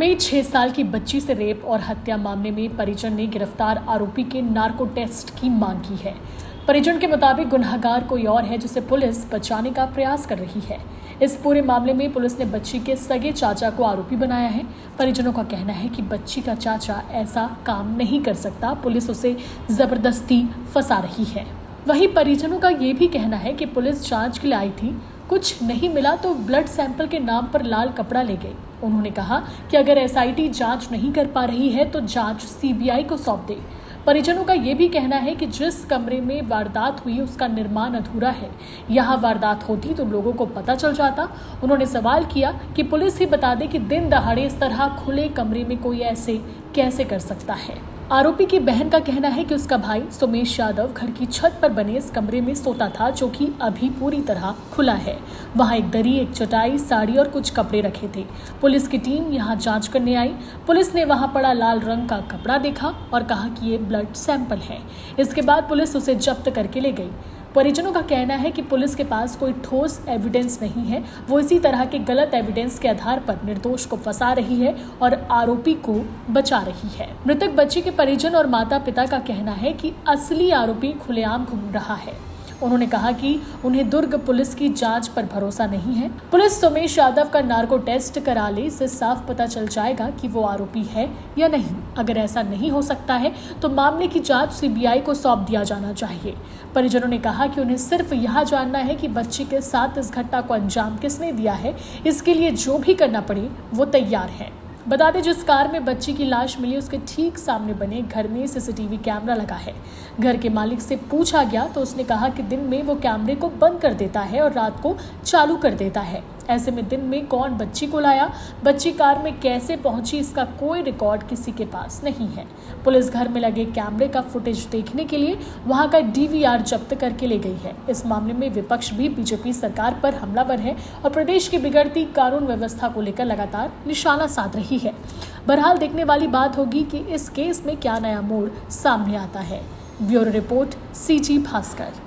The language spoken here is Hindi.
में 6 साल की बच्ची से रेप और हत्या मामले में परिजन ने गिरफ्तार आरोपी के नार्को टेस्ट की मांग की है। परिजन के मुताबिक गुनहगार कोई और है जिसे पुलिस बचाने का प्रयास कर रही है। इस पूरे मामले में पुलिस ने बच्ची के सगे चाचा को आरोपी बनाया है। परिजनों का कहना है कि बच्ची का चाचा ऐसा काम नहीं कर सकता, पुलिस उसे जबरदस्ती फंसा रही है। वहीं परिजनों का ये भी कहना है कि पुलिस जांच के लिए आई थी, कुछ नहीं मिला तो ब्लड सैंपल के नाम पर लाल कपड़ा ले गई। उन्होंने कहा कि अगर एसआईटी जांच नहीं कर पा रही है तो जांच सीबीआई को सौंप दे। परिजनों का ये भी कहना है कि जिस कमरे में वारदात हुई उसका निर्माण अधूरा है, यहाँ वारदात होती तो लोगों को पता चल जाता। उन्होंने सवाल किया कि पुलिस ही बता दे कि दिन दहाड़े इस तरह खुले कमरे में कोई ऐसे कैसे कर सकता है। आरोपी की बहन का कहना है कि उसका भाई सुमेश यादव घर की छत पर बने इस कमरे में सोता था, जो कि अभी पूरी तरह खुला है। वहां एक दरी, एक चटाई, साड़ी और कुछ कपड़े रखे थे। पुलिस की टीम यहां जांच करने आई। पुलिस ने वहां पड़ा लाल रंग का कपड़ा देखा और कहा कि ये ब्लड सैंपल है। इसके बाद पुलिस उसे जब्त करके ले गई। परिजनों का कहना है कि पुलिस के पास कोई ठोस एविडेंस नहीं है, वो इसी तरह के गलत एविडेंस के आधार पर निर्दोष को फंसा रही है और आरोपी को बचा रही है। मृतक बच्ची के परिजन और माता पिता का कहना है कि असली आरोपी खुलेआम घूम रहा है। उन्होंने कहा कि उन्हें दुर्ग पुलिस की जांच पर भरोसा नहीं है। पुलिस सुमेश यादव का नार्को टेस्ट करा ले, इससे साफ पता चल जाएगा कि वो आरोपी है या नहीं। अगर ऐसा नहीं हो सकता है तो मामले की जांच सीबीआई को सौंप दिया जाना चाहिए। परिजनों ने कहा कि उन्हें सिर्फ यह जानना है कि बच्ची के साथ इस घटना को अंजाम किसने दिया है। इसके लिए जो भी करना पड़े वो तैयार है। बता दें, जिस कार में बच्ची की लाश मिली उसके ठीक सामने बने घर में सीसीटीवी कैमरा लगा है। घर के मालिक से पूछा गया तो उसने कहा कि दिन में वो कैमरे को बंद कर देता है और रात को चालू कर देता है। ऐसे में दिन में कौन बच्ची को लाया, बच्ची कार में कैसे पहुंची, इसका कोई रिकॉर्ड किसी के पास नहीं है। पुलिस घर में लगे कैमरे का फुटेज देखने के लिए वहां का डीवीआर जब्त करके ले गई है। इस मामले में विपक्ष भी बीजेपी सरकार पर हमलावर है और प्रदेश की बिगड़ती कानून व्यवस्था को लेकर लगातार निशाना साध रही है। बहरहाल देखने वाली बात होगी कि इस केस में क्या नया मोड़ सामने आता है। Bureau report, CG Bhaskar.